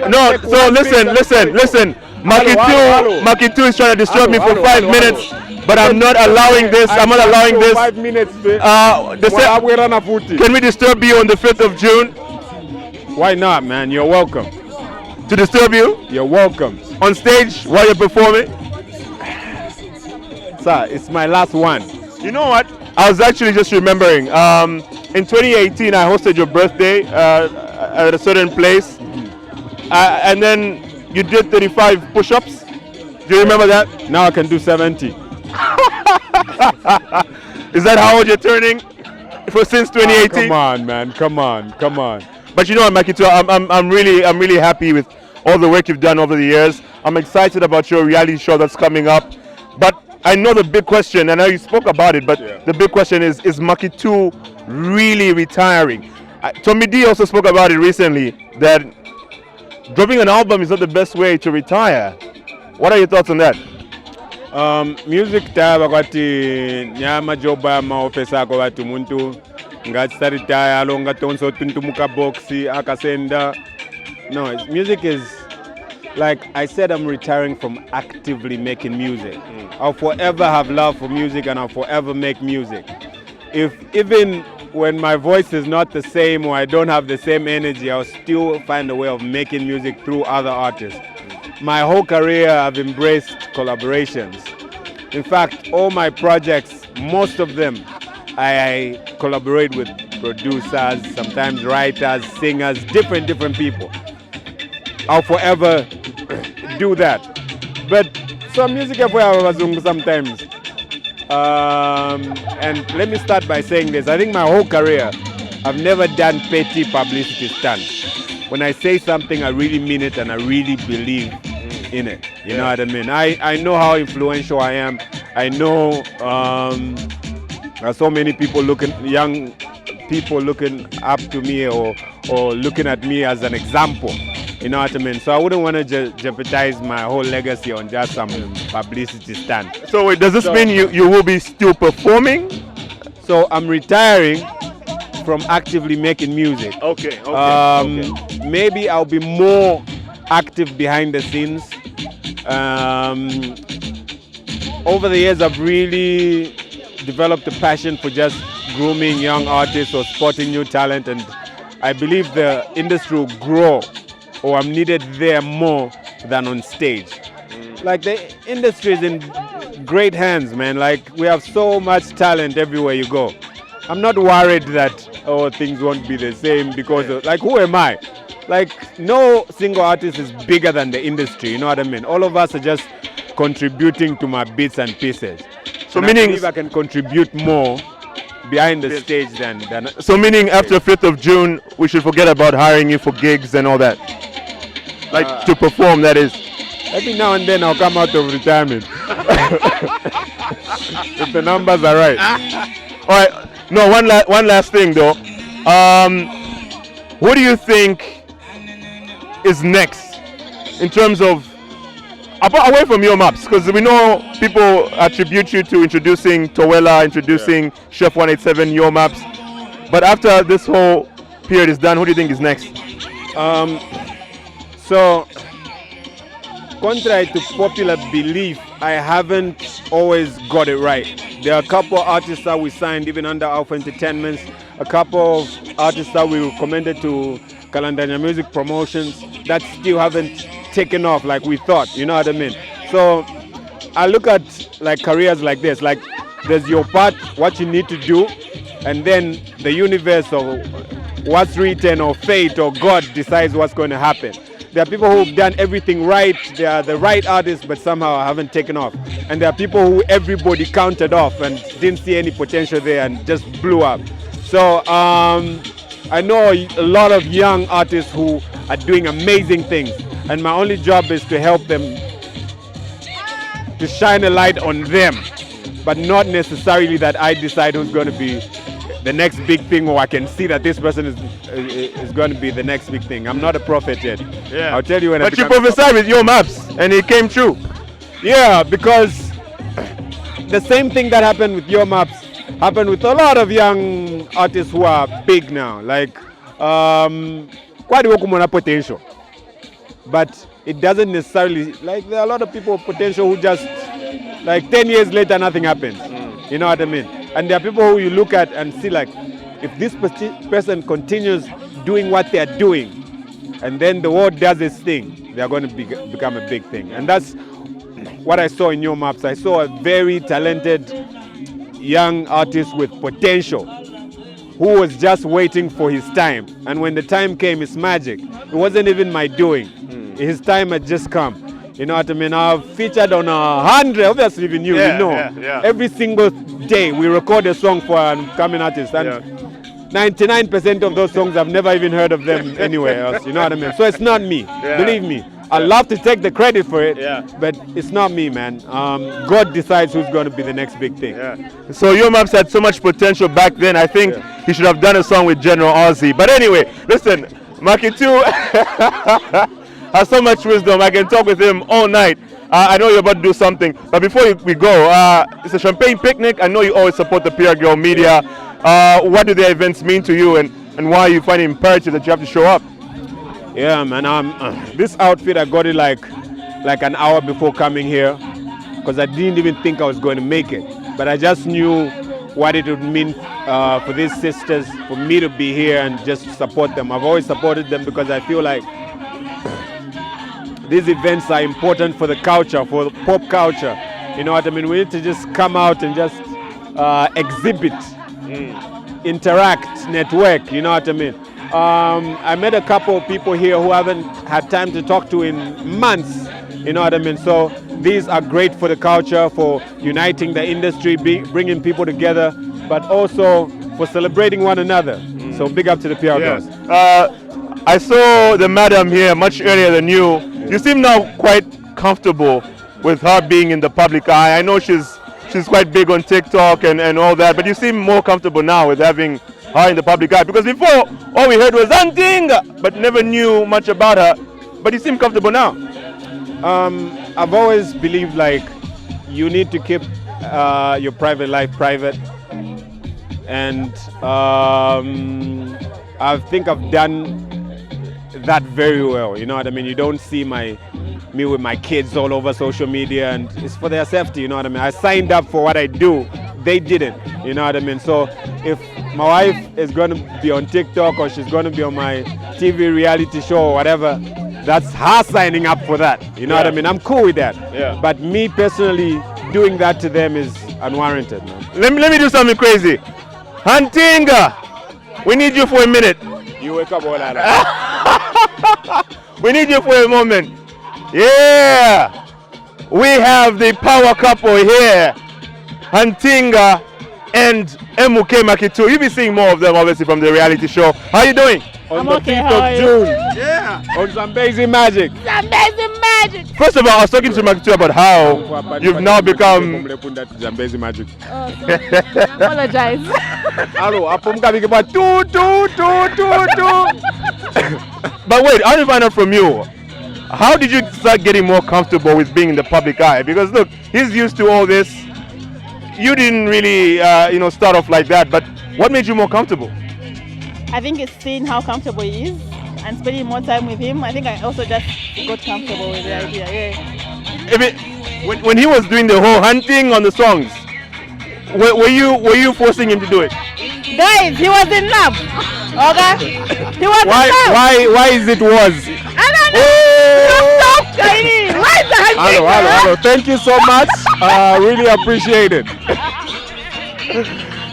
No, so listen. Macky 2 is trying to disturb me for 5 minutes, but I'm not allowing this. I'm not allowing this. 5 minutes. Can we disturb you on the 5th of June? Why not, man? You're welcome. To disturb you? You're welcome. On stage while you're performing? Sir, it's my last one. You know what? I was actually just remembering. In 2018, I hosted your birthday at a certain place, and then you did 35 push-ups. Do you remember that? Now I can do 70. Is that how old you're turning? Since 2018? Come on, man. Come on. But you know what, Macky 2, I'm really happy with all the work you've done over the years. I'm excited about your reality show that's coming up. But I know the big question, and I know you spoke about it, but the big question is Macky 2 really retiring? Tommy D also spoke about it recently, that dropping an album is not the best way to retire. What are your thoughts on that? Music taba kwati nyama joba maofesa ako watu muntu ngati retire alonga tonso tuntumuka boxi akasenda. No, music is like I said, I'm retiring from actively making music. I'll forever have love for music and I'll forever make music. If even when my voice is not the same or I don't have the same energy, I'll still find a way of making music through other artists. My whole career I've embraced collaborations. In fact, all my projects, most of them, I collaborate with producers, sometimes writers, singers, different people. I'll forever do that. But some music sometimes. And let me start by saying this. I think my whole career, I've never done petty publicity stunts. When I say something, I really mean it and I really believe in it. You know what I mean? I know how influential I am. I know so many people young people looking up to me or looking at me as an example. You know what I mean? So I wouldn't want to jeopardize my whole legacy on just some publicity stunt. So wait, does this mean you will be still performing? So I'm retiring from actively making music. Okay. Maybe I'll be more active behind the scenes. Over the years, I've really developed a passion for just grooming young artists or spotting new talent, and I believe the industry will grow, or I'm needed there more than on stage. Like the industry is in great hands, man. Like we have so much talent everywhere you go. I'm not worried that things won't be the same because like who am I? Like no single artist is bigger than the industry, you know what I mean? All of us are just contributing to my bits and pieces. So and meaning I believe I can contribute more behind the stage than so meaning after 5th of June we should forget about hiring you for gigs and all that. Like to perform, that is. Every now and then I'll come out of retirement. If the numbers are right. All right. No, one last thing though. What do you think is next in terms of away from your maps? Because we know people attribute you to introducing Towela, introducing Chef 187, your maps. But after this whole period is done, what do you think is next? So, contrary to popular belief, I haven't always got it right. There are a couple of artists that we signed even under Alpha Entertainment, a couple of artists that we recommended to Kalandanya Music Promotions that still haven't taken off like we thought, you know what I mean? So, I look at like careers like this, like there's your part, what you need to do, and then the universe or what's written or fate or God decides what's going to happen. There are people who've done everything right, they are the right artists but somehow haven't taken off. And there are people who everybody counted off and didn't see any potential there and just blew up. So I know a lot of young artists who are doing amazing things, and my only job is to help them, to shine a light on them, but not necessarily that I decide who's going to be the next big thing, or I can see that this person is going to be the next big thing. I'm not a prophet yet. Yeah. I'll tell you when. But you prophesied with your maps, and it came true. Yeah, because the same thing that happened with your maps happened with a lot of young artists who are big now. Like quite a potential, but it doesn't necessarily, like, there are a lot of people with potential who just, like, 10 years later nothing happens. You know what I mean? And there are people who you look at and see, like, if this person continues doing what they are doing, and then the world does its thing, they are going to become a big thing. And that's what I saw in your maps. I saw a very talented young artist with potential who was just waiting for his time. And when the time came, it's magic. It wasn't even my doing. His time had just come. You know what I mean? I've featured on 100, obviously even you, you know. Every single day we record a song for an upcoming artist. And 99% of those songs I've never even heard of them anywhere else. You know what I mean? So it's not me. Believe me. I love to take the credit for it, but it's not me, man. God decides who's going to be the next big thing. So your maps had so much potential back then. I think he should have done a song with General Ozzy. But anyway, listen, Macky 2 has so much wisdom. I can talk with him all night. I know you're about to do something, but before we go, it's a champagne picnic. I know you always support the Pier Girl Media. What do the events mean to you, and why you find it imperative that you have to show up? Yeah, man. This outfit, I got it like an hour before coming here, because I didn't even think I was going to make it. But I just knew what it would mean for these sisters, for me to be here and just support them. I've always supported them because I feel like these events are important for the culture, for the pop culture. You know what I mean? We need to just come out and just exhibit, interact, network. You know what I mean? I met a couple of people here who haven't had time to talk to in months. You know what I mean? So these are great for the culture, for uniting the industry, bringing people together, but also for celebrating one another. So big up to the PR girls. I saw the madam here much earlier than you. You seem now quite comfortable with her being in the public eye. I know she's quite big on TikTok and all that, but you seem more comfortable now with having her in the public eye, because before all we heard was Antinga, but never knew much about her. But you seem comfortable now. I've always believed, like, you need to keep your private life private, and I think I've done that very well. You know what I mean? You don't see me with my kids all over social media, and it's for their safety. You know what I mean? I signed up for what I do. They didn't. You know what I mean? So if my wife is going to be on TikTok, or she's going to be on my TV reality show or whatever, that's her signing up for that. You know what I mean? I'm cool with that. But me personally doing that to them is unwarranted, man. Let me do something crazy. Antinga, we need you for a minute. You wake up all that. We need you for a moment. Yeah, we have the power couple here, Antinga and MK Macky 2. You'll be seeing more of them, obviously, from the reality show. How are you doing? On the 5th of June. Yeah. On Zambezi Magic. Zambezi Magic. First of all, I was talking to Macky 2 about how you've now become... Zambezi Magic. Oh, sorry. I apologize. Hello, But wait, I want to find out from you. How did you start getting more comfortable with being in the public eye? Because look, he's used to all this. You didn't really, start off like that. But what made you more comfortable? I think it's seeing how comfortable he is and spending more time with him. I think I also just got comfortable with the idea. When he was doing the whole hunting on the songs, were you forcing him to do it? Guys, he was in love. Okay? He was in love. Why is it was? I don't know. Stop, Kaini. Why is the hunting? Hello. Thank you so much. Really appreciate it.